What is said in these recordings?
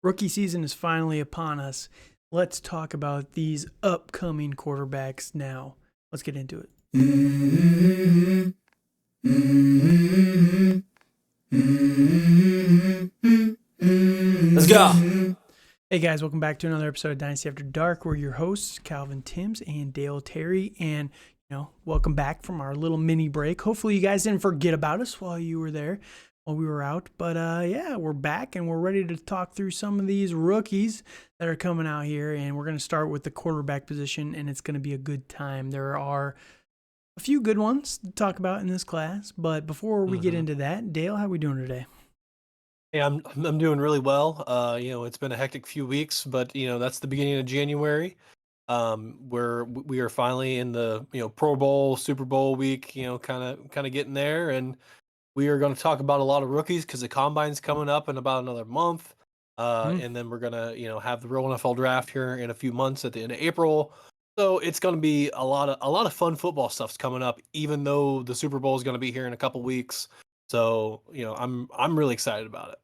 Rookie season is finally upon us. Let's talk about these upcoming quarterbacks now. Let's get into it. Let's go. Hey guys, welcome back to another episode of Dynasty After Dark. We're your hosts, Calvin Timms and Dale Terry, and welcome back from our little mini break. Hopefully you guys didn't forget about us while you were there, while we were out. But yeah, we're back and we're ready to talk through some of these rookies that are coming out here, and we're going to start with the quarterback position, and it's going to be a good time. There are a few good ones to talk about in this class, but before we get into that, Dale, how are we doing today? Hey, I'm doing really well. It's been a hectic few weeks, but that's the beginning of January. Where we are finally in the Pro Bowl, Super Bowl week. Kind of getting there, and we are going to talk about a lot of rookies because the combine's coming up in about another month. And then we're gonna have the real NFL draft here in a few months at the end of April. So it's going to be a lot of fun football stuff's coming up, even though the Super Bowl is going to be here in a couple weeks. So, I'm really excited about it.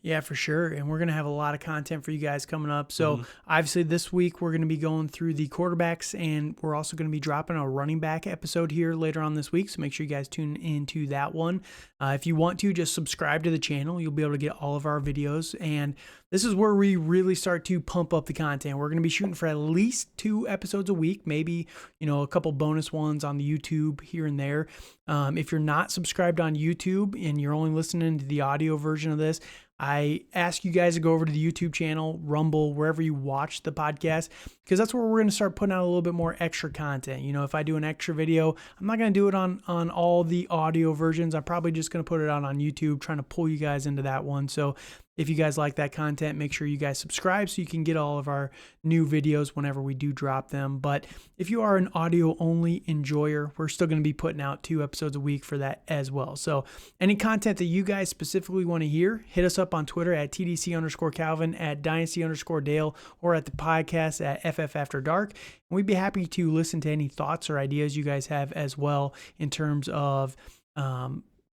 Yeah, for sure. And we're going to have a lot of content for you guys coming up. So obviously this week we're going to be going through the quarterbacks, and we're also going to be dropping a running back episode here later on this week. So make sure you guys tune into that one. If you want to, just subscribe to the channel. You'll be able to get all of our videos. And this is where we really start to pump up the content. We're going to be shooting for at least 2 episodes a week, maybe, a couple bonus ones on the YouTube here and there. If you're not subscribed on YouTube and you're only listening to the audio version of this, I ask you guys to go over to the YouTube channel, Rumble, wherever you watch the podcast, because that's where we're going to start putting out a little bit more extra content. If I do an extra video, I'm not going to do it on all the audio versions. I'm probably just going to put it out on YouTube, trying to pull you guys into that one. So if you guys like that content, make sure you guys subscribe so you can get all of our new videos whenever we do drop them. But if you are an audio only enjoyer, we're still going to be putting out 2 episodes a week for that as well. So any content that you guys specifically want to hear, hit us up on Twitter at TDC_Calvin, at Dynasty_Dale, or at the podcast at FF After Dark. And we'd be happy to listen to any thoughts or ideas you guys have as well in terms of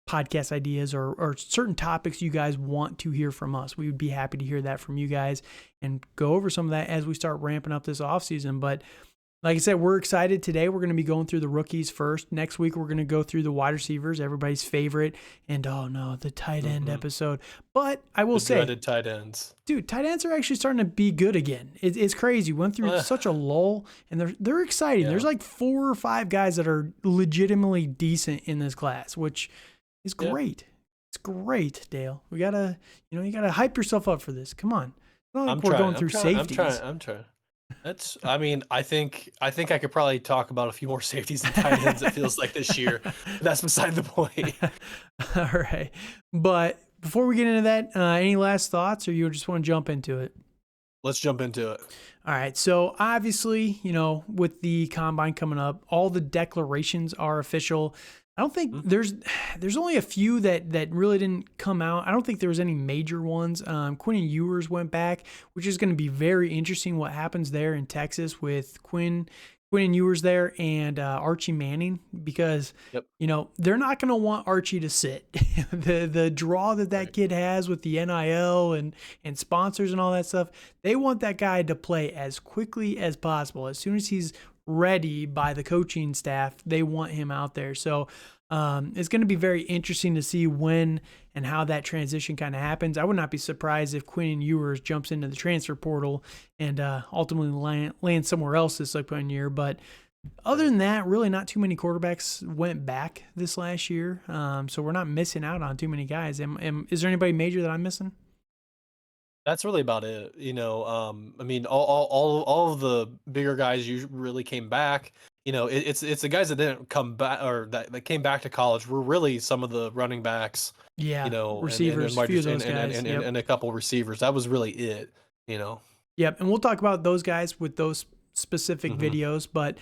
podcast ideas or certain topics you guys want to hear from us. We would be happy to hear that from you guys and go over some of that as we start ramping up this offseason. But like I said, we're excited. Today we're going to be going through the rookies first. Next week we're going to go through the wide receivers, everybody's favorite, and oh no, the tight end episode. But I will say, dreaded tight ends. Dude, tight ends are actually starting to be good again. It's crazy. We went through such a lull, and they're exciting. Yeah. There's like 4 or 5 guys that are legitimately decent in this class, which is great. Yeah. It's great, Dale. We gotta, you gotta hype yourself up for this. Come on. It's not like we're going through safeties. I'm trying. I think I could probably talk about a few more safeties and tight ends, it feels like, this year. That's beside the point. All right. But before we get into that, any last thoughts, or you just want to jump into it? Let's jump into it. All right. So obviously, with the combine coming up, all the declarations are official. I don't think there's only a few that really didn't come out. I don't think there was any major ones. Quinn and Ewers went back, which is going to be very interesting what happens there in Texas with Quinn and Ewers there and Archie Manning, because they're not going to want Archie to sit. the draw that kid has with the NIL and sponsors and all that stuff, they want that guy to play as quickly as possible. As soon as he's ready by the coaching staff, they want him out there. So it's going to be very interesting to see when and how that transition kind of happens. I would not be surprised if Quinn Ewers jumps into the transfer portal and ultimately lands somewhere else this upcoming year. But other than that, really not too many quarterbacks went back this last year. So we're not missing out on too many guys. Is there anybody major that I'm missing? That's really about it. I mean, all of the bigger guys really came back. It's the guys that didn't come back or that came back to college were really some of the running backs. Yeah, receivers, a few of those guys, and a couple receivers. That was really it. Yep, and we'll talk about those guys with those specific videos, but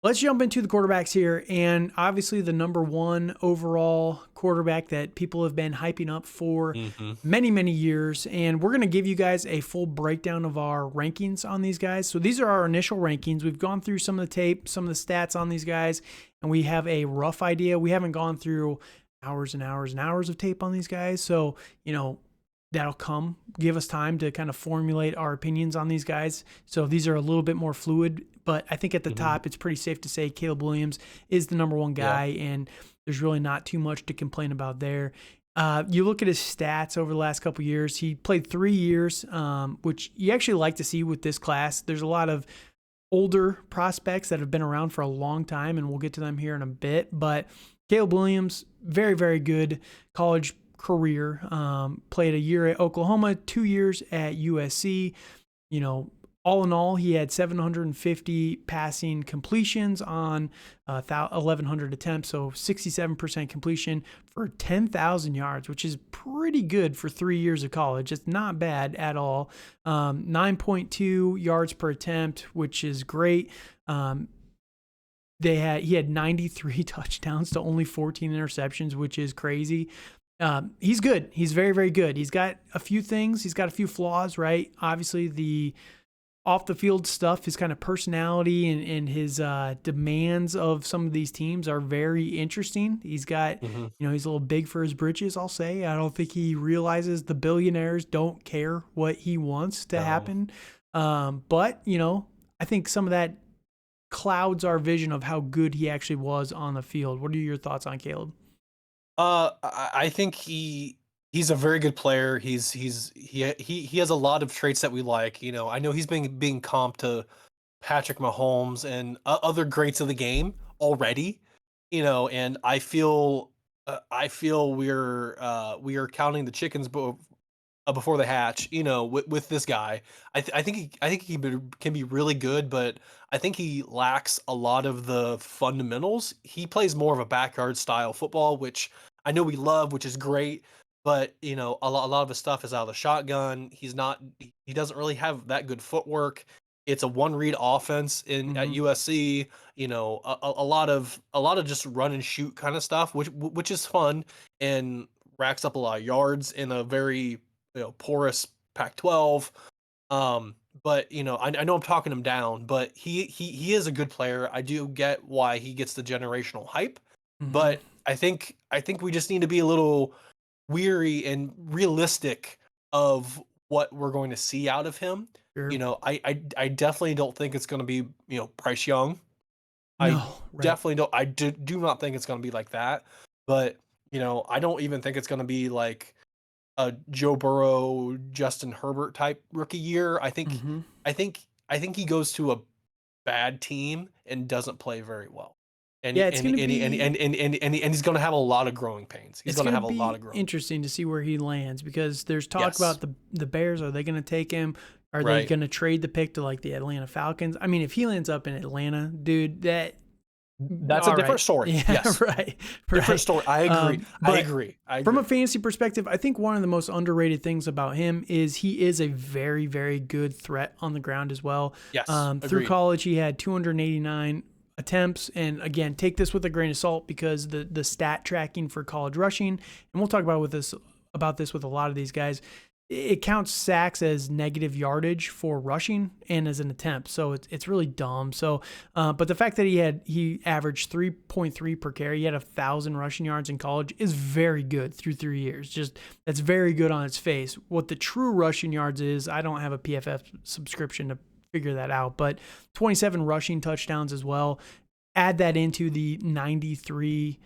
let's jump into the quarterbacks here. And obviously the number 1 overall quarterback that people have been hyping up for many, many years. And we're going to give you guys a full breakdown of our rankings on these guys. So these are our initial rankings. We've gone through some of the tape, some of the stats on these guys, and we have a rough idea. We haven't gone through hours and hours and hours of tape on these guys. So, that'll come. Give us time to kind of formulate our opinions on these guys. So these are a little bit more fluid, but I think at the top, it's pretty safe to say Caleb Williams is the number one guy, and there's really not too much to complain about there. You look at his stats over the last couple of years. He played 3 years, which you actually like to see with this class. There's a lot of older prospects that have been around for a long time, and we'll get to them here in a bit. But Caleb Williams, very, very good college career. Played a year at Oklahoma, 2 years at USC. All in all, he had 750 passing completions on 1,100 attempts, so 67% completion for 10,000 yards, which is pretty good for 3 years of college. It's not bad at all. 9.2 yards per attempt, which is great. He had 93 touchdowns to only 14 interceptions, which is crazy. He's good. He's very, very good. He's got a few things. He's got a few flaws, right? Obviously, the off the field stuff, his kind of personality and his demands of some of these teams are very interesting. He's got, he's a little big for his britches, I'll say. I don't think he realizes the billionaires don't care what he wants to happen. But, I think some of that clouds our vision of how good he actually was on the field. What are your thoughts on Caleb? I think he's a very good player. He has a lot of traits that we like. I know he's being comped to Patrick Mahomes and other greats of the game already. And I feel we are counting the chickens before they hatch. With this guy, I think he can be really good, but I think he lacks a lot of the fundamentals. He plays more of a backyard style football, which I know we love, which is great. But, a lot of his stuff is out of the shotgun. He doesn't really have that good footwork. It's a one-read offense at USC. A lot of just run and shoot kind of stuff, which is fun and racks up a lot of yards in a very porous Pac-12. But I know I'm talking him down, but he is a good player. I do get why he gets the generational hype, but I think we just need to be a little weary and realistic of what we're going to see out of him. Sure. I definitely don't think it's going to be Bryce Young. Definitely don't. I do not think it's going to be like that. But I don't even think it's going to be like a Joe Burrow, Justin Herbert type rookie year. I think he goes to a bad team and doesn't play very well. And he's going to have a lot of growing pains. He's going to have a lot of growing. Interesting to see where he lands, because there's talk about the Bears. Are they going to take him? Are they going to trade the pick to like the Atlanta Falcons? I mean, if he lands up in Atlanta, dude, that's a different story. Yeah, yes. Right. Different story. I agree. I agree. From a fantasy perspective, I think one of the most underrated things about him is he is a very, very good threat on the ground as well. Yes. Through college, he had 289 attempts, and again, take this with a grain of salt, because the stat tracking for college rushing, and we'll talk about this with a lot of these guys, it counts sacks as negative yardage for rushing and as an attempt, so it's really dumb. So but the fact that he averaged 3.3 per carry, he had 1,000 rushing yards in college, is very good through 3 years. Just that's very good on its face. What the true rushing yards is, I don't have a PFF subscription to figure that out, but 27 rushing touchdowns as well. Add that into the 93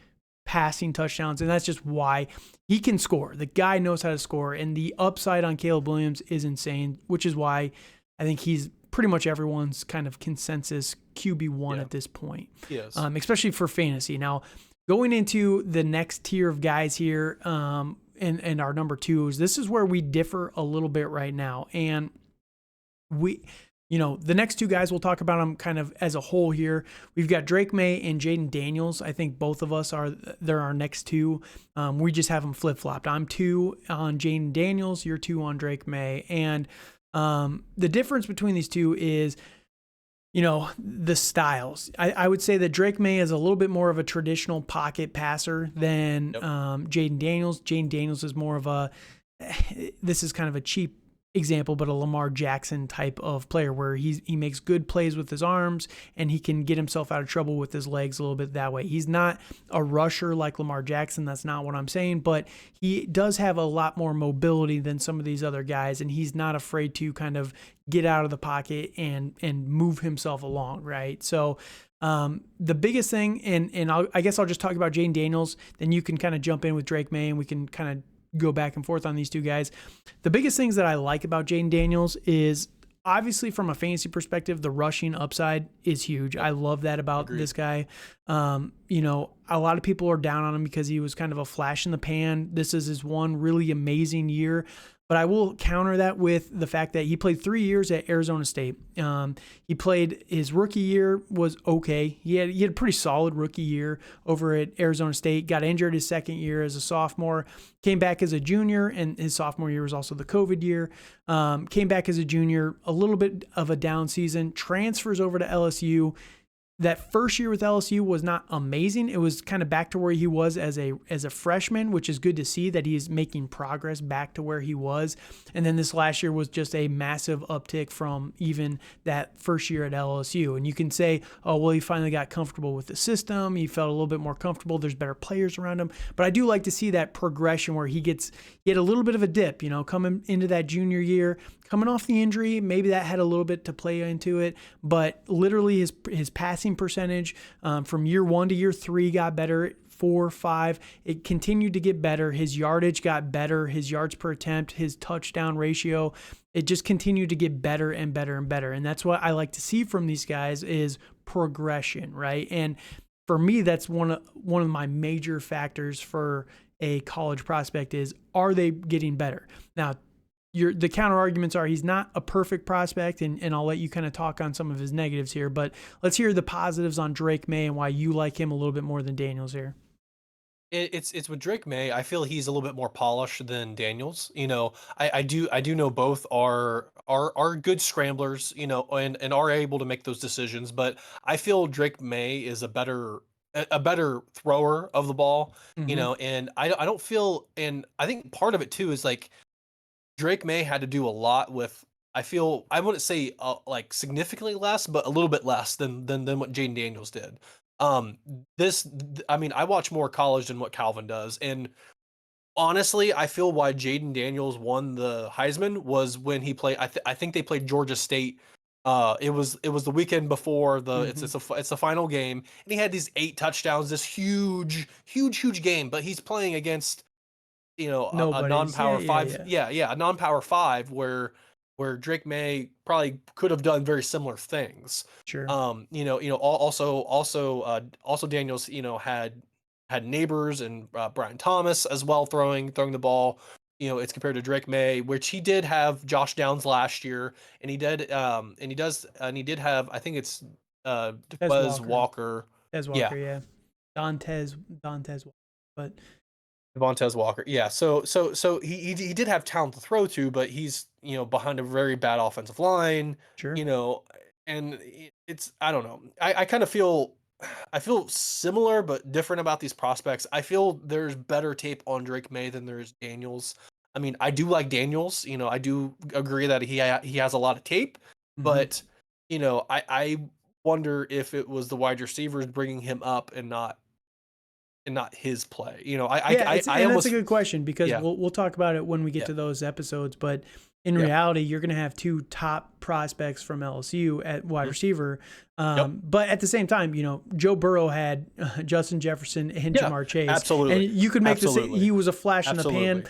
passing touchdowns, and that's just why he can score. The guy knows how to score, and the upside on Caleb Williams is insane, which is why I think he's pretty much everyone's kind of consensus QB1 at this point. Yes. Especially for fantasy. Now, going into the next tier of guys here, and our number twos, this is where we differ a little bit right now, and the next two guys, we'll talk about them kind of as a whole here. We've got Drake Maye and Jayden Daniels. I think both of us they're our next two. We just have them flip-flopped. I'm 2 on Jayden Daniels, you're 2 on Drake Maye. And the difference between these two is, the styles. I would say that Drake Maye is a little bit more of a traditional pocket passer than Jayden Daniels. Jayden Daniels is more of this is kind of a cheap example, but a Lamar Jackson type of player where he makes good plays with his arms and he can get himself out of trouble with his legs a little bit that way. He's not a rusher like Lamar Jackson. That's not what I'm saying, but he does have a lot more mobility than some of these other guys, and he's not afraid to kind of get out of the pocket and move himself along, right? So the biggest thing, and I guess I'll just talk about Jayden Daniels, then you can kind of jump in with Drake Maye and we can kind of go back and forth on these two guys. The biggest things that I like about Jayden Daniels is obviously from a fantasy perspective, the rushing upside is huge. I love that about this guy. You know, a lot of people are down on him because he was kind of a flash in the pan. This is his one really amazing year. But I will counter that with the fact that he played 3 years at Arizona State. He played his rookie year was okay. He had a pretty solid rookie year over at Arizona State. Got injured his second year as a sophomore. Came back as a junior, and his sophomore year was also the COVID year. Came back as a junior, a little bit of a down season. Transfers over to LSU. That first year with LSU was not amazing. It was kind of back to where he was as a freshman, which is good to see that he's making progress back to where he was. And then this last year was just a massive uptick from even that first year at LSU. And you can say, oh, well, he finally got comfortable with the system. He felt a little bit more comfortable. There's better players around him. But I do like to see that progression where he had a little bit of a dip, you know, coming into that junior year, coming off the injury. Maybe that had a little bit to play into it, but literally his passing percentage from year 1 to year 3 got better. 4, 5, it continued to get better. His yardage got better. His yards per attempt, his touchdown ratio, it just continued to get better and better and better. And that's what I like to see from these guys is progression, right? And for me, that's one of my major factors for a college prospect is, are they getting better? Now, the counter arguments are he's not a perfect prospect, and I'll let you kind of talk on some of his negatives here, but let's hear the positives on Drake Maye and why you like him a little bit more than Daniels here. It's with Drake Maye. I feel he's a little bit more polished than Daniels. You know, I do know both are good scramblers. You know, and are able to make those decisions. But I feel Drake Maye is a better thrower of the ball. You know, and I don't feel, and I think part of it too is like Drake Maye had to do a lot with. I feel I wouldn't say like significantly less, but a little bit less than what Jayden Daniels did. Um, I mean, I watch more college than what Calvin does, and honestly, I feel why Jayden Daniels won the Heisman was when he played. I think they played Georgia State. It was the weekend before it's the final game, and he had these 8 touchdowns, this huge game. But he's playing against a non-power five, a non-power five where Drake Maye probably could have done very similar things. Sure. Also Daniels, had Neighbors and Brian Thomas as well throwing the ball. It's compared to Drake Maye, which he did have Josh Downs last year, and he did have, I think it's Wes Walker. Des Walker, yeah. Dantes Walker, but Devontae Walker. Yeah. So he did have talent to throw to, but he's, behind a very bad offensive line. Sure. And it's, I don't know. I kind of feel similar but different about these prospects. I feel there's better tape on Drake Maye than there is Daniels. I mean, I do like Daniels. I do agree that he has a lot of tape, but I wonder if it was the wide receivers bringing him up and not his play. That's a good question because we'll talk about it when we get to those episodes. But in reality, you're going to have 2 top prospects from LSU at wide receiver. But at the same time, Joe Burrow had Justin Jefferson and Jamar Chase. Absolutely. And you could make this, he was a flash in the pan,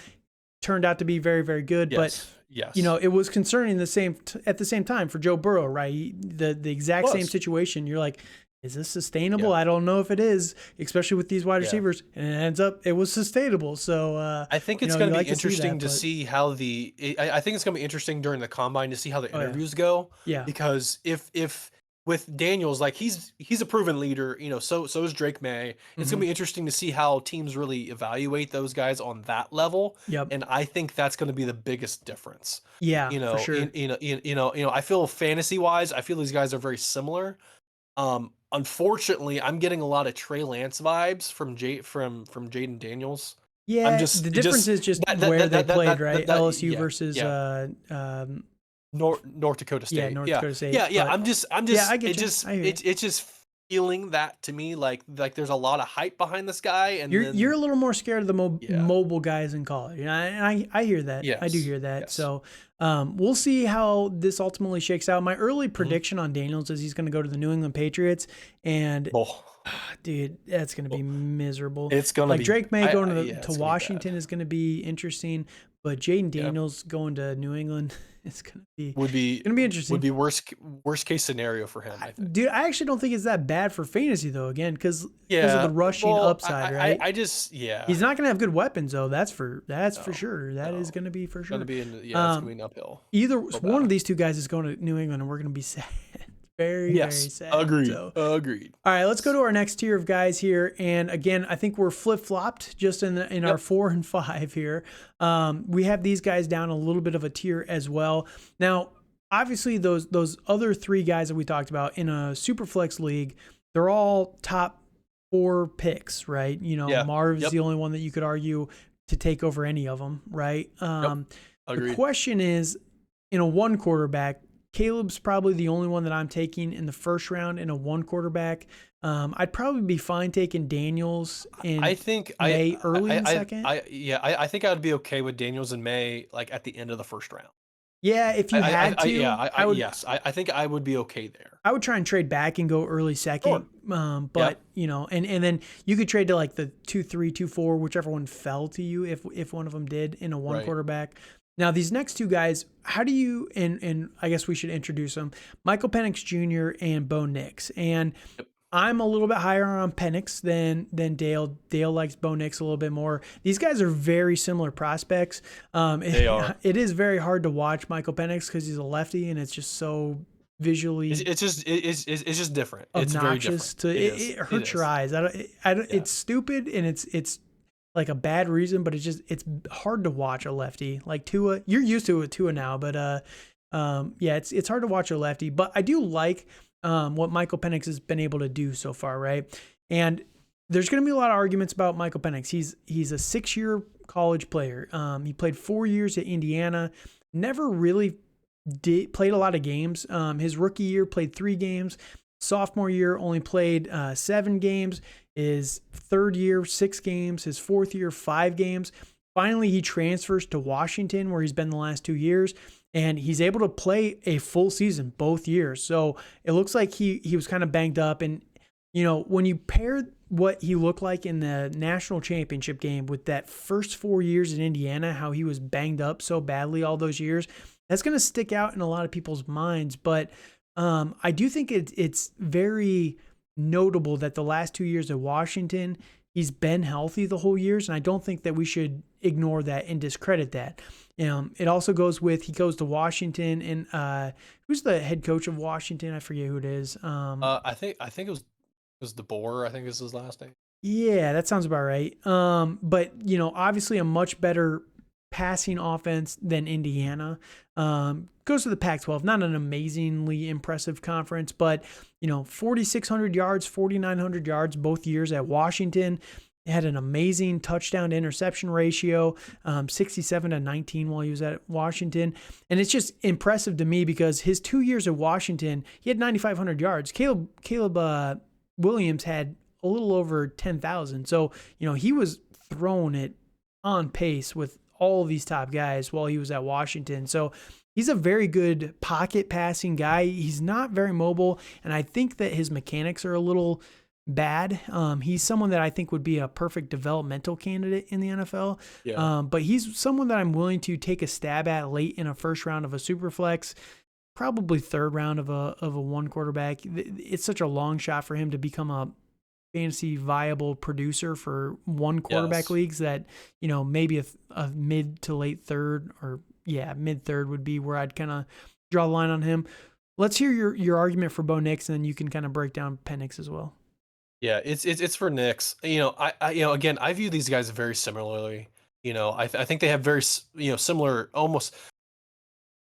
turned out to be very, very good. But it was concerning at the same time for Joe Burrow, right? The exact same situation. You're like, is this sustainable? I don't know if it is, especially with these wide receivers. And it ends up, it was sustainable. So I think it's going to be interesting to see how I think it's going to be interesting during the combine to see how the interviews go. Yeah. Because if with Daniels, like he's a proven leader, so is Drake Maye. It's going to be interesting to see how teams really evaluate those guys on that level. Yep. And I think that's going to be the biggest difference. Yeah, for sure. I feel fantasy wise, I feel these guys are very similar. Unfortunately, I'm getting a lot of Trey Lance vibes from Jayden Daniels. Yeah, the difference is just where they played, right? LSU yeah, versus yeah. North Dakota yeah, State. North Yeah. Dakota State. Yeah, yeah. But I'm yeah, just I get you. I hear you. it's just feeling that to me like there's a lot of hype behind this guy, and You're then a little more scared of the yeah. mobile guys in college, and I hear that. I do Yes. hear that. Yes. So we'll see how this ultimately shakes out. My early Mhm. prediction on Daniels is he's going to go to the New England Patriots, and Oh, dude, that's going to be oh, miserable. it's gonna Like be Drake May going yeah, to it's gonna be bad. Washington is going to be interesting, but Jayden Yeah. Daniels going to New England is going to be Would be interesting. worst case scenario for him, I think. Dude, I actually don't think it's that bad for fantasy though. Again, because of Yeah. the rushing Well, upside, right? I just yeah. He's not going to have good weapons though. That's for No. sure. That is No. going to be for Gonna sure. be in yeah, it's gonna Um, be an uphill. either Uphill one of battle. these two guys is going to New England, and we're going to be sad. Very, very Yes. sad. Agreed. So, Agreed. all right, let's go to our next tier of guys here. And again, I think we're flip flopped just in our Yep. 4 and 5 here. We have these guys down a little bit of a tier as well. Now, obviously, those other 3 guys that we talked about in a super flex league, they're all top 4 picks, right? Yeah. Marv's Yep. the only one that you could argue to take over any of them, right? Yep. The Agreed. question is, in a 1 quarterback, Caleb's probably the only one that I'm taking in the first round in a 1 quarterback. I'd probably be fine taking Daniels and I think May early in second. I think I would be okay with Daniels and May like at the end of the first round. Yeah, if you had to, Yeah, I would. yes, I think I would be okay there. I would try and trade back and go early second. Sure. But and then you could trade to like the 2-3, 2-4, whichever one fell to you if one of them did in a 1 Right. quarterback. Now these next 2 guys, how do you and I guess we should introduce them, Michael Penix Jr. and Bo Nix. And Yep. I'm a little bit higher on Penix than Dale. Dale likes Bo Nix a little bit more. These guys are very similar prospects. They are. It is very hard to watch Michael Penix because he's a lefty, and it's just so visually It's just different. It's very obnoxious. different. It hurts your eyes. I don't. Yeah. It's stupid, and it's like a bad reason, but it's hard to watch a lefty like Tua. You're used to it with Tua now, but yeah, it's hard to watch a lefty. But I do like what Michael Penix has been able to do so far, right? And there's going to be a lot of arguments about Michael Penix. He's a 6-year college player. He played 4 years at Indiana. Never really played a lot of games. His rookie year played 3 games. Sophomore year only played 7 games. His third year, 6 games. His fourth year, 5 games. Finally, he transfers to Washington, where he's been the last 2 years, and he's able to play a full season both years. So it looks like he was kind of banged up. And, when you pair what he looked like in the national championship game with that first 4 years in Indiana, how he was banged up so badly all those years, that's going to stick out in a lot of people's minds. But I do think it's very notable that the last 2 years at Washington, he's been healthy the whole years, and I don't think that we should ignore that and discredit that. It also goes with he goes to Washington, and who's the head coach of Washington? I forget who it is. I think it was DeBoer. I think is his last name. Yeah, that sounds about right. But obviously a much better passing offense than Indiana. Goes to the Pac-12, not an amazingly impressive conference, but 4,600 yards, 4,900 yards both years at Washington. Had an amazing touchdown to interception ratio, 67-19 while he was at Washington. And it's just impressive to me because his 2 years at Washington, he had 9,500 yards. Caleb Williams had a little over 10,000. So, he was throwing it on pace with all of these top guys while he was at Washington. So he's a very good pocket passing guy. He's not very mobile, and I think that his mechanics are a little bad. He's someone that I think would be a perfect developmental candidate in the NFL. Yeah. But he's someone that I'm willing to take a stab at late in a first round of a super flex, probably third round of a 1 quarterback. It's such a long shot for him to become a fantasy viable producer for 1 quarterback leagues that, maybe a mid to late third, or mid third would be where I'd kind of draw the line on him. Let's hear your argument for Bo Nix, and then you can kind of break down Penix as well. Yeah, it's for Nix. I again, I view these guys very similarly. I think they have very similar, almost,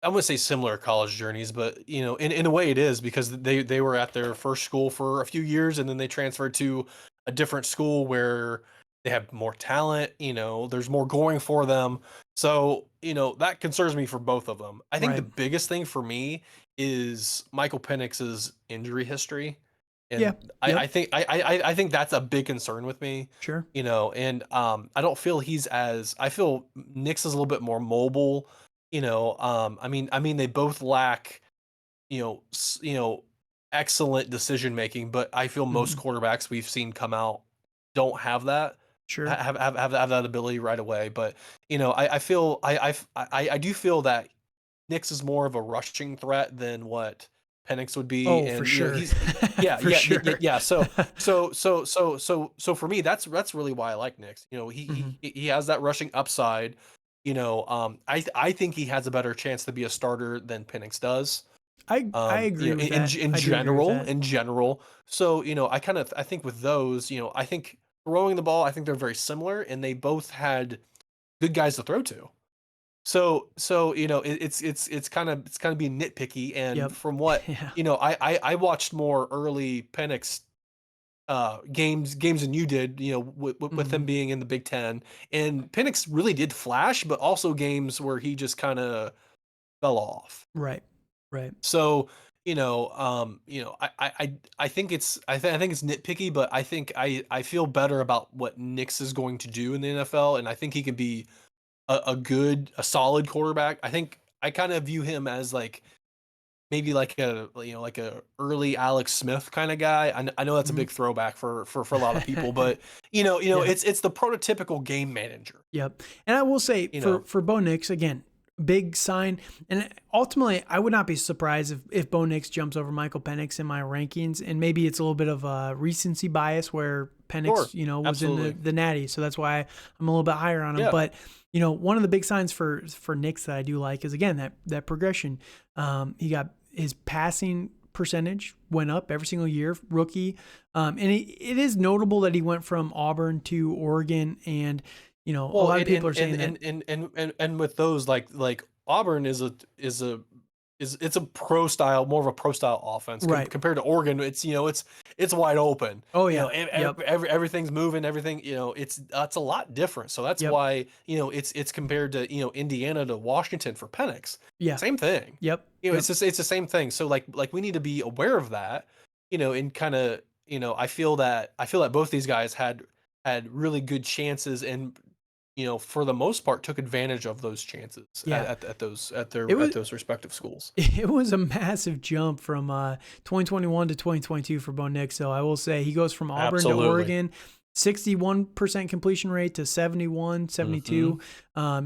I wouldn't say similar college journeys, but in a way it is, because they were at their first school for a few years and then they transferred to a different school where They have more talent, there's more going for them. So, that concerns me for both of them. I think the Right. biggest thing for me is Michael Penix's injury history. Yeah. And Yep. I think that's a big concern with me, Sure. and I don't feel I feel Nick's is a little bit more mobile, I mean they both lack, excellent decision making, but I feel most Mhm. quarterbacks we've seen come out don't have that Sure. have that ability right away. But I feel I do feel that Nix is more of a rushing threat than what Penix would be, Oh, for and sure. yeah, For sure. yeah. So for me, that's really why I like Nix. Mhm. He has that rushing upside. I think he has a better chance to be a starter than Penix does. I agree with In that. I do agree with that. in general. So, I think with those, I think throwing the ball, I think they're very similar, and they both had good guys to throw to. So it's kind of being nitpicky. And Yep. from what Yeah. I watched more early Penix games than you did, with Mhm. them being in the Big Ten, and Penix really did flash, but also games where he just kind of fell off. Right. Right. So, I think I think it's nitpicky, but I feel better about what Nix is going to do in the NFL, and I think he can be a solid quarterback. I think I kind of view him as like maybe like a early Alex Smith kind of guy. I know that's a Mhm. big throwback for a lot of people, but Yeah. it's the prototypical game manager. Yep. And I will say You for know, Bo Nix again, big sign. And ultimately, I would not be surprised if Bo Nix jumps over Michael Penix in my rankings. And maybe it's a little bit of a recency bias where sure, Penix, was in absolutely, the natty, so that's why I'm a little bit higher on him. yeah. But one of the big signs for Nix that I do like is again that progression. He got his passing percentage went up every single year, rookie. And it is notable that he went from Auburn to Oregon, and a Well, lot of people are saying that. and with those like Auburn is it's a pro style, more of a pro style offense Right. compared to Oregon. It's wide open. Oh yeah. Yep. Everything's moving. Everything it's a lot different. So that's Yep. why it's compared to Indiana to Washington for Penix. Yeah. Same thing. Yep. Yep. It's the same thing. So like we need to be aware of that. And kind of I feel that both these guys had really good chances, and for the most part took advantage of those chances Yeah. at those at their It at was those respective schools. it was a massive jump from 2021 to 2022 for Bo Nix. So I will say he goes from Auburn to Absolutely. Oregon, 61% completion rate to 71, Hmm. 72.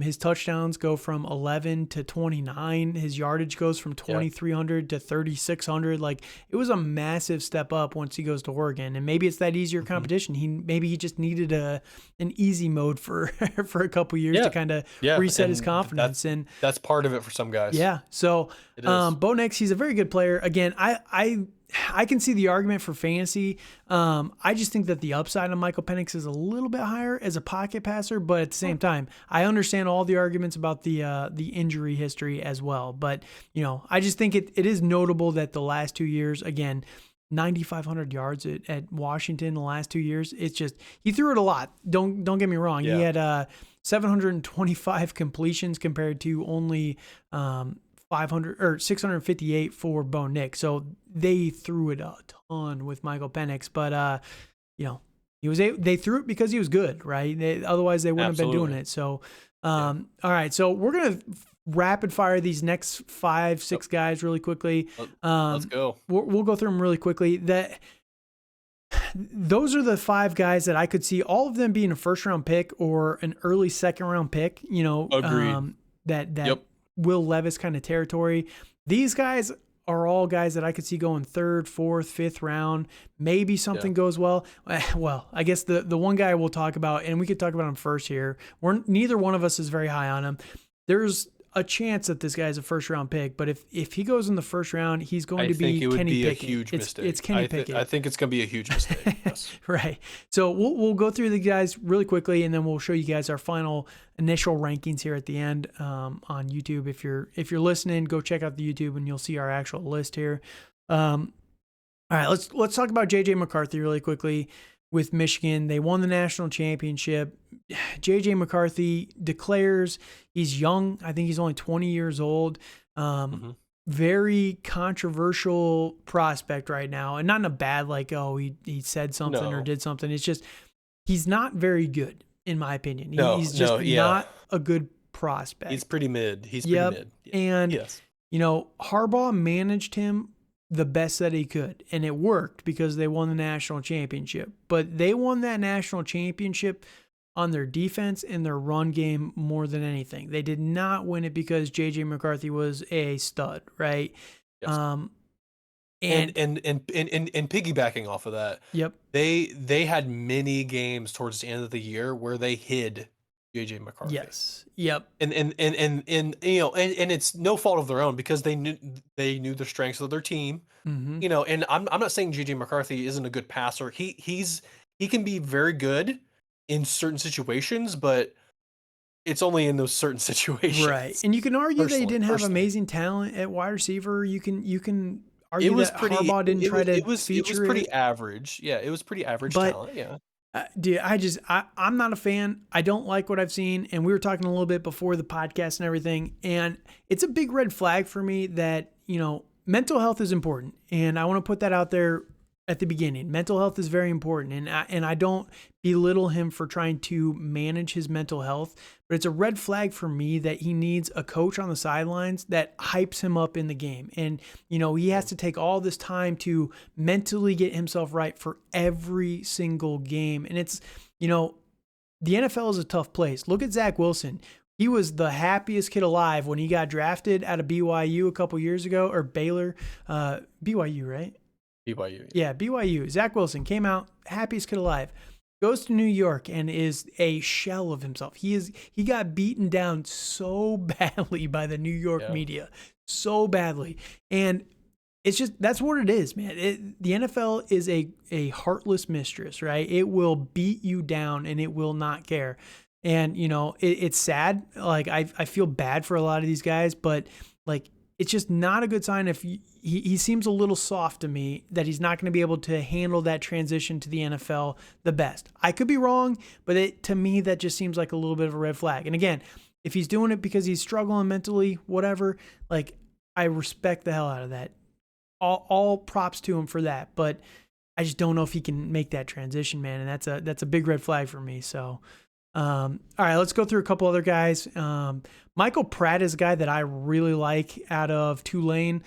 His touchdowns go from 11 to 29. His yardage goes from Yeah. 2,300 to 3,600. Like it was a massive step up once he goes to Oregon. And maybe it's that easier Hmm. competition. Maybe he just needed an easy mode for for a couple years to Yeah. kind of Yeah. reset his And confidence. And that's part of it for some guys. yeah. So It is. Bo Nix, he's a very good player. Again, I can see the argument for fantasy. I just think that the upside on Michael Penix is a little bit higher as a pocket passer, but at the same time, I understand all the arguments about the injury history as well. But I just think it is notable that the last 2 years, again, 9,500 yards at Washington the last 2 years. It's just he threw it a lot. Don't get me wrong. He Yeah. had 725 completions compared to only 500 or 658 for Bo Nix. So they threw it a ton with Michael Penix, but they threw it because he was good, right? Otherwise they wouldn't have been doing Absolutely. it. So Yeah. all right, so we're gonna rapid fire these next 5, Yep. 6 guys really quickly. Let's go. We'll go through them really quickly. Those are the 5 guys that I could see all of them being a first round pick or an early second round pick, Agreed. that Yep. Will Levis kind of territory. These guys are all guys that I could see going 3rd, 4th, 5th round. Maybe something Yeah. goes well. Well, I guess the one guy we'll talk about, and we could talk about him first here. Neither one of us is very high on him. There's a chance that this guy's a first round pick, but if he goes in the first round, he's going I to think be it would Kenny be a Pickett. huge mistake. It's Kenny Pickett. I think it's going to be a huge mistake. Yes. Right. So we'll go through the guys really quickly, and then we'll show you guys our final initial rankings here at the end on YouTube. If you're listening, go check out the YouTube, and you'll see our actual list here. All right, let's talk about JJ McCarthy really quickly. with Michigan. They won the national championship. J.J. McCarthy declares he's young. I think he's only 20 years old. Very controversial prospect right now. And not in a bad, like, oh, he said something or did something. It's just he's not very good, in my opinion. He's just not a good prospect. He's pretty mid. Pretty mid. Yeah. And, Harbaugh managed him the best that he could, and it worked because they won the national championship. But they won that national championship on their defense and their run game more than anything. They did not win it because J.J. McCarthy was a stud, right? Yes. And piggybacking off of that, they had many games towards the end of the year where they hid J.J. McCarthy. Yes. Yep. And it's no fault of their own because they knew the strengths of their team. And I'm not saying J.J. McCarthy isn't a good passer. He can be very good in certain situations, but it's only in those certain situations. Right. And you can argue they didn't have amazing talent at wide receiver. You can argue that Harbaugh didn't try to feature it. It was pretty average. Yeah, it was pretty average talent. Yeah. Dude, I'm not a fan. I don't like what I've seen. And we were talking a little bit before the podcast and everything. And it's a big red flag for me that, mental health is important. And I want to put that out there at the beginning. Mental health is very important. And I don't belittle him for trying to manage his mental health, but it's a red flag for me that he needs a coach on the sidelines that hypes him up in the game. And, he has to take all this time to mentally get himself right for every single game. And it's, the NFL is a tough place. Look at Zach Wilson. He was the happiest kid alive when he got drafted out of BYU a couple years ago, or Baylor, BYU, right? BYU. Yeah, BYU. Zach Wilson came out, happiest kid alive, goes to New York and is a shell of himself. He got beaten down so badly by the New York media, so badly. And it's just, that's what it is, man. The NFL is a heartless mistress, right? It will beat you down and it will not care. And, it's sad. Like, I feel bad for a lot of these guys, but like, it's just not a good sign if he seems a little soft to me that he's not going to be able to handle that transition to the NFL the best. I could be wrong, but to me, that just seems like a little bit of a red flag. And again, if he's doing it because he's struggling mentally, whatever, like, I respect the hell out of that. All props to him for that. But I just don't know if he can make that transition, man. And that's a big red flag for me. So, all right, let's go through a couple other guys. Michael Pratt is a guy that I really like out of Tulane.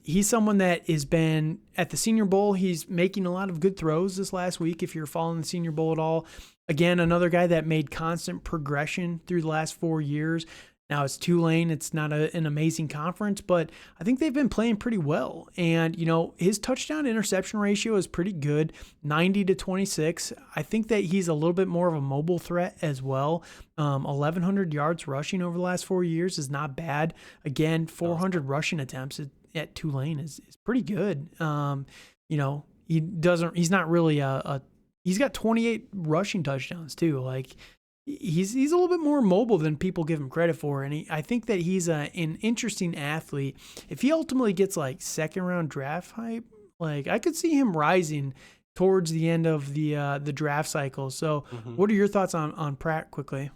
He's someone that has been at the Senior Bowl. He's making a lot of good throws this last week, if you're following the Senior Bowl at all. Again, another guy that made constant progression through the last 4 years. Now, it's Tulane. It's not an amazing conference, but I think they've been playing pretty well. And, his touchdown-interception ratio is pretty good, 90-26. I think that he's a little bit more of a mobile threat as well. 1,100 yards rushing over the last 4 years is not bad. Again, 400 rushing attempts at Tulane is pretty good. He's not really he's got 28 rushing touchdowns too. Like, he's a little bit more mobile than people give him credit for. And I think that he's an interesting athlete. If he ultimately gets like second round draft hype, like, I could see him rising towards the end of the draft cycle. So what are your thoughts on Pratt quickly?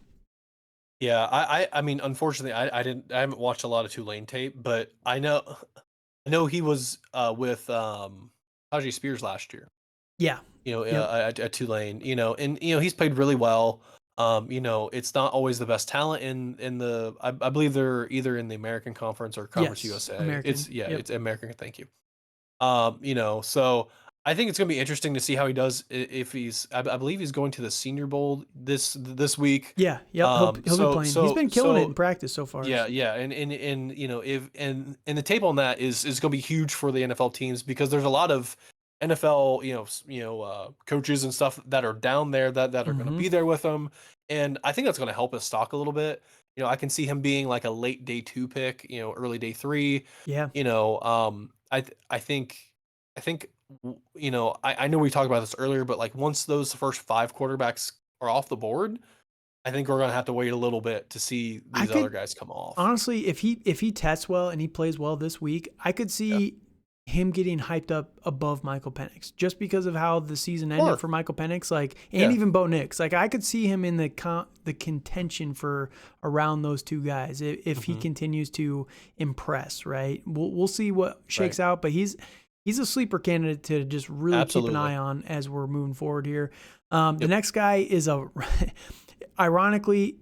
Yeah, I mean, unfortunately, I haven't watched a lot of Tulane tape, but I know he was with Najee Spears last year. Yeah. At Tulane, and he's played really well. It's not always the best talent in the. I believe they're either in the American Conference or Conference USA. American. It's American. Thank you. So I think it's going to be interesting to see how he does if he's. I believe he's going to the Senior Bowl this week. Yeah, yep. He'll be playing. He's been killing it in practice so far. Yeah, and the tape on that is going to be huge for the NFL teams because there's a lot of NFL, coaches and stuff that are down there that are going to be there with them, and I think that's going to help his stock a little bit. I can see him being like a late day 2 pick, early day 3. Yeah. I think, I know we talked about this earlier, but like once those first 5 quarterbacks are off the board, I think we're going to have to wait a little bit to see these other guys come off. Honestly, if he tests well and he plays well this week, I could see him getting hyped up above Michael Penix just because of how the season ended Sure. for Michael Penix, like, and Yeah. even Bo Nix. Like, I could see him in the contention for around those two guys if he continues to impress. Right, we'll see what shakes out, but he's a sleeper candidate to just really keep an eye on as we're moving forward here. The next guy is ironically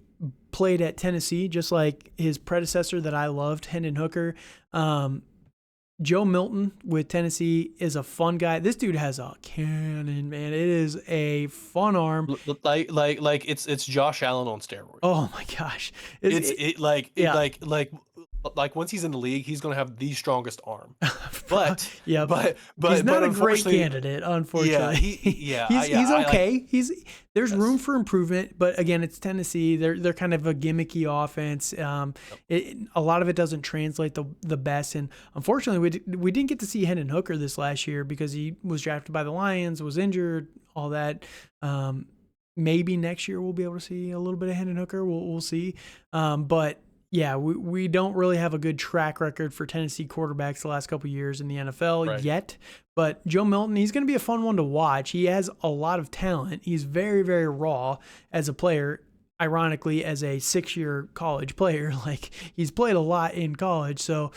played at Tennessee, just like his predecessor that I loved, Hendon Hooker. Joe Milton with Tennessee is a fun guy. This dude has a cannon, man. It is a fun arm. Like it's Josh Allen on steroids. Oh my gosh. Like once he's in the league, he's gonna have the strongest arm. But he's not a great candidate, unfortunately. He's okay. There's room for improvement, but again, it's Tennessee. They're kind of a gimmicky offense. A lot of it doesn't translate the best, and unfortunately, we didn't get to see Hendon Hooker this last year because he was drafted by the Lions, was injured, all that. Maybe next year we'll be able to see a little bit of Hendon Hooker. We'll see, but. Yeah, we don't really have a good track record for Tennessee quarterbacks the last couple of years in the NFL yet. But Joe Milton, he's going to be a fun one to watch. He has a lot of talent. He's very, very raw as a player. Ironically, as a 6-year college player, like he's played a lot in college. So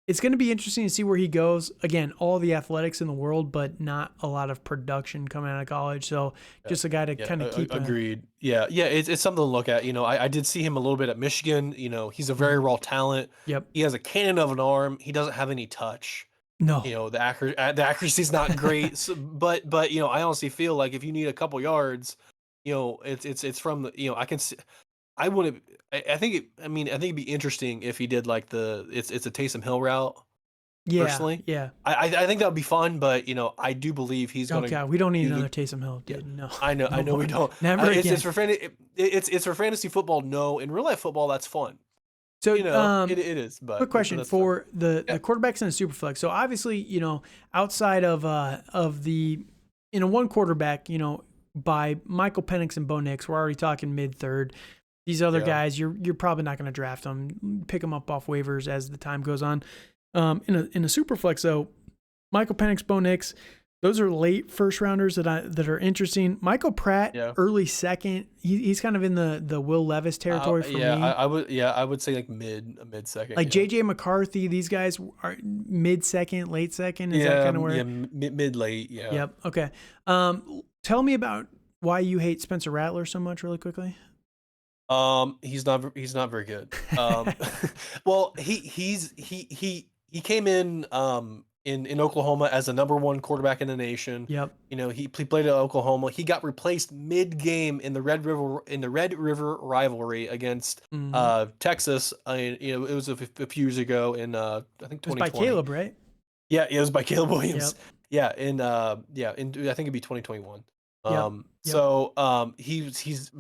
it's going to be interesting to see where he goes. Again, all the athletics in the world, but not a lot of production coming out of college. So just a guy to kind of keep. Agreed. It's something to look at. I did see him a little bit at Michigan. He's a very raw talent. Yep. He has a cannon of an arm. He doesn't have any touch. No. The accuracy's not great. But I honestly feel like if you need a couple yards, it's from the. I can see. I wouldn't. I think it'd be interesting if he did like it's a Taysom Hill route. Yeah, personally, yeah. I think that would be fun, but I do believe he's going to. Okay, we don't need another Taysom Hill, dude. No, I know we don't. Never again. It's for fantasy football. No, in real life football, that's fun. So it is. But quick question for the quarterbacks in a super flex. So obviously, outside of the one quarterback, by Michael Penix and Bo Nix, we're already talking mid third. These other guys, you're probably not going to draft them. Pick them up off waivers as the time goes on. In a super flex, though, Michael Penix, Bo Nix, those are late first rounders that are interesting. Michael Pratt, early second. He's kind of in the Will Levis territory for me. I would say like mid second. Like JJ McCarthy, these guys are mid second, late second. Is that kind of where? Yeah, mid late. Yeah. Yep. Okay. Tell me about why you hate Spencer Rattler so much, really quickly. He's not very good. Well, he came in Oklahoma as the number 1 quarterback in the nation. Yep. He played at Oklahoma. He got replaced mid-game in the Red River rivalry against Texas. It was a few years ago in I think 2020. It was by Caleb, right? Yeah, it was by Caleb Williams. Yep. I think it'd be 2021. Yep. So he's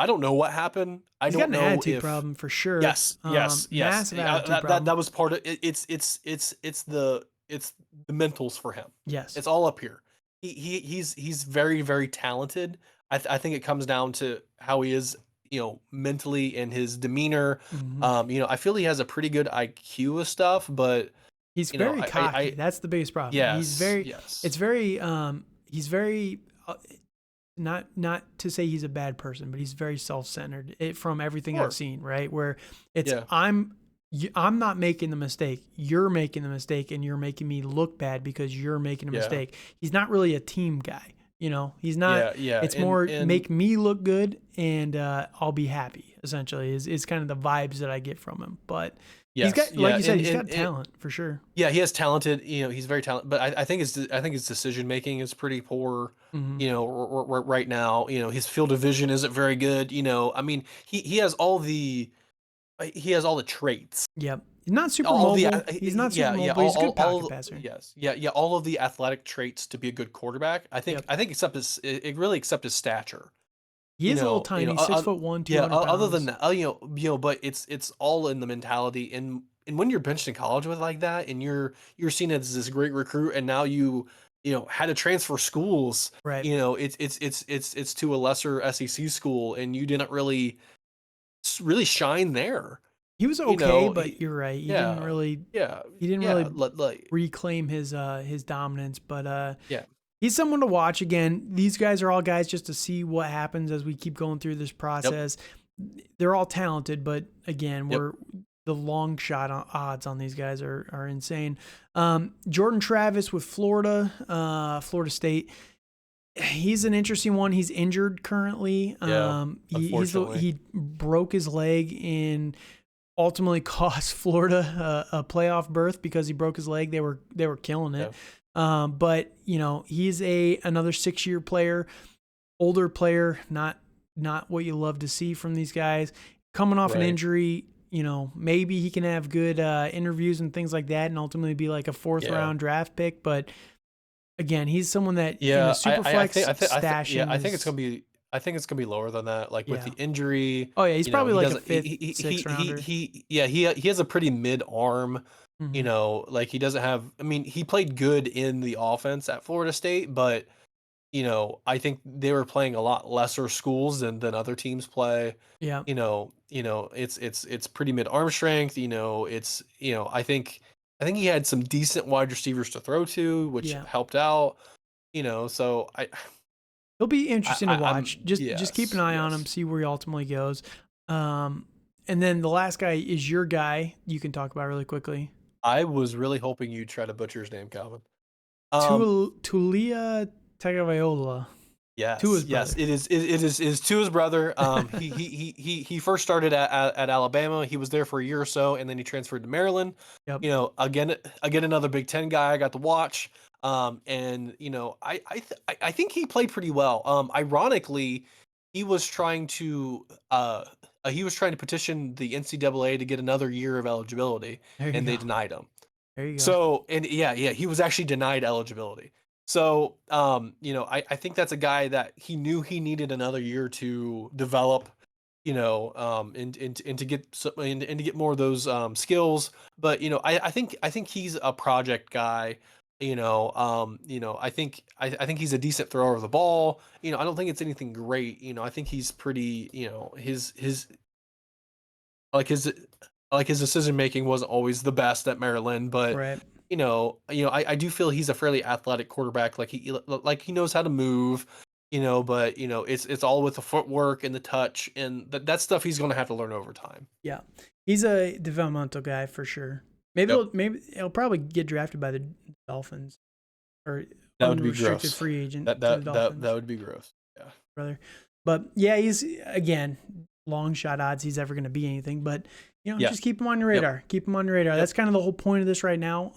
I don't know what happened. He's got an attitude problem for sure. Yes. Massive attitude problem. That was part of it. It's the mentals for him. Yes. It's all up here. He's very, very talented. I think it comes down to how he is, mentally and his demeanor. I feel he has a pretty good IQ with stuff, but he's very cocky. That's the biggest problem. Yes. He's very not to say he's a bad person, but he's very self-centered from everything I've seen, right? Where it's I'm not making the mistake. You're making the mistake, and you're making me look bad because you're making a mistake. He's not really a team guy. He's not. It's more make me look good, and I'll be happy. Essentially, is kind of the vibes that I get from him. But he's got, like you said, he's got talent for sure. Yeah, he has talented. He's very talented. But I think his decision making is pretty poor. Right now, his field of vision isn't very good. He has all the traits. Yep. He's not super mobile. He's not super mobile. He's a good pocket passer. Yes. Yeah. All of the athletic traits to be a good quarterback. I think except his stature. He is a little tiny, 6'1", 200 pounds. Other than that, but it's all in the mentality. And when you're benched in college with like that, and you're seen as this great recruit, and now you had to transfer schools, right? It's to a lesser SEC school, and you didn't really shine there. He was You okay, know, but you're right. yeah, yeah, He didn't yeah, really like, reclaim his dominance, but yeah, he's someone to watch. Again, these guys are all guys just to see what happens as we keep going through this yep, process. They're all talented, but again, yep, we're the long shot odds on these guys are insane. Jordan Travis with Florida State. He's an interesting one. He's injured currently. yeah. Unfortunately, He broke his leg and ultimately cost Florida a playoff berth because he broke his leg. They were killing it. yeah, But he's another 6-year player, older player, not what you love to see from these guys. Coming off an right. injury, maybe he can have good interviews and things like that, and ultimately be like a 4th Yeah. round draft pick. But again, he's someone that in a Yeah, super flex yeah, stashing I think it's is gonna be I think it's gonna be lower than that. Like with yeah. the injury, Oh yeah, he's probably he like a doesn't 5th, 6th rounder. yeah, he has a pretty mid arm, Hmm. like he doesn't have I mean, he played good in the offense at Florida State, but I think they were playing a lot lesser schools than other teams play. Yeah, It's pretty mid arm strength, I think he had some decent wide receivers to throw to, which yeah. helped out. So He'll be interesting to I'm watch. Just keep an yes, eye on him, yes. see where he ultimately goes. Um, and then the last guy is your guy. You can talk about really quickly. I was really hoping you'd try to butcher his name, Calvin. Um, Tulia Tagovailoa, yes, Tua's yes, brother. it is to his brother. He first started at Alabama. He was there for a year or so, and then he transferred to Maryland. Yep. Again, another Big Ten guy I got to watch. And I think he played pretty well. Ironically, he was trying to petition the NCAA to get another year of eligibility, There you and they go. denied him. There you go. So, and yeah, he was actually denied eligibility. So, I think that's a guy that he knew he needed another year to develop, and to get and to get more of those skills. But I think he's a project guy. I think he's a decent thrower of the ball. I don't think it's anything great. I think he's pretty. Like his his decision making wasn't always the best at Maryland, but Right. I do feel he's a fairly athletic quarterback. Like he knows how to move, but it's all with the footwork and the touch and that stuff he's going to have to learn over time. Yeah. He's a developmental guy for sure. Yep, Maybe he'll probably get drafted by the Dolphins or that would be unrestricted gross. free agent That to the that that Dolphins, that would be gross. Yeah. brother. But yeah, he's again long shot odds he's ever going to be anything. But Yeah. just keep him on your Yep. radar. Keep him on your radar. Yep. That's kind of the whole point of this right now.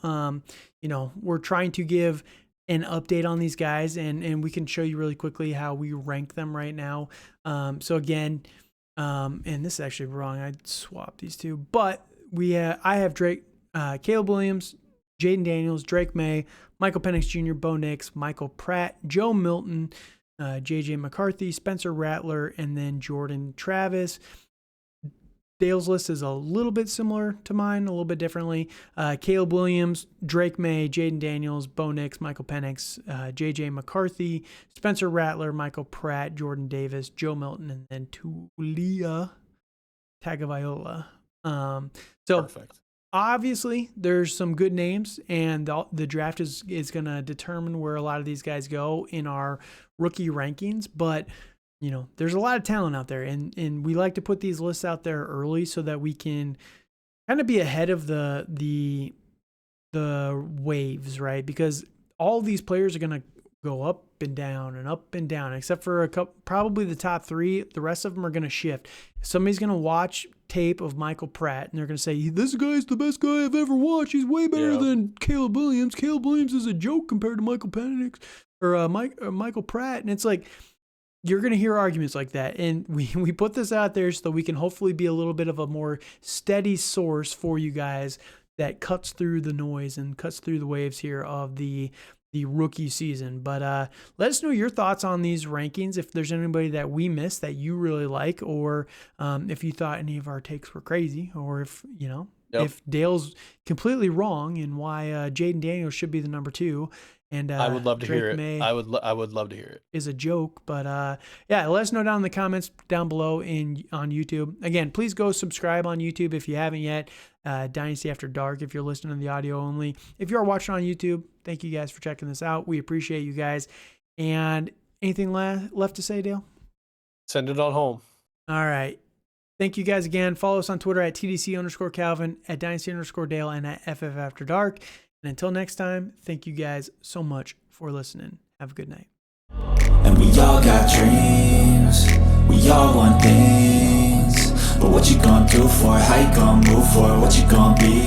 We're trying to give an update on these guys, and we can show you really quickly how we rank them right now. So again, and this is actually wrong. I swapped these two, but I have Drake, Caleb Williams, Jayden Daniels, Drake Maye, Michael Penix Jr., Bo Nix, Michael Pratt, Joe Milton, JJ McCarthy, Spencer Rattler, and then Jordan Travis. Dale's list is a little bit similar to mine, a little bit differently. Caleb Williams, Drake Maye, Jayden Daniels, Bo Nix, Michael Penix, JJ McCarthy, Spencer Rattler, Michael Pratt, Jordan Davis, Joe Milton, and then Tulia Tagovailoa. So Perfect. obviously there's some good names, and the draft is going to determine where a lot of these guys go in our rookie rankings, but there's a lot of talent out there, and we like to put these lists out there early so that we can kind of be ahead of the waves, right? Because all these players are going to go up and down, except for a couple, probably the top 3. The rest of them are going to shift. Somebody's going to watch tape of Michael Pratt, and they're going to say, this guy's the best guy I've ever watched. He's way better than Caleb Williams. Caleb Williams is a joke compared to Michael Penix or Michael Pratt. And it's like, you're going to hear arguments like that. And we put this out there so that we can hopefully be a little bit of a more steady source for you guys that cuts through the noise and cuts through the waves here of the rookie season. But let us know your thoughts on these rankings. If there's anybody that we missed that you really like, or if you thought any of our takes were crazy, or if, if Dale's completely wrong and why Jayden Daniels should be the number 2. And I would love to Drake hear it. Maye I would love to hear it. is a joke, but yeah, let us know down in the comments down below on YouTube. Again, please go subscribe on YouTube if you haven't yet. Dynasty After Dark if you're listening to the audio only. If you are watching on YouTube, thank you guys for checking this out. We appreciate you guys. And anything left to say, Dale? Send it on home. All right. Thank you guys again. Follow us on Twitter at TDC_Calvin, at Dynasty_Dale, and at FF After Dark. And until next time, thank you guys so much for listening. Have a good night. And we all got dreams, we all want things. But what you gonna do for it? How you gonna move for it? What you gonna be?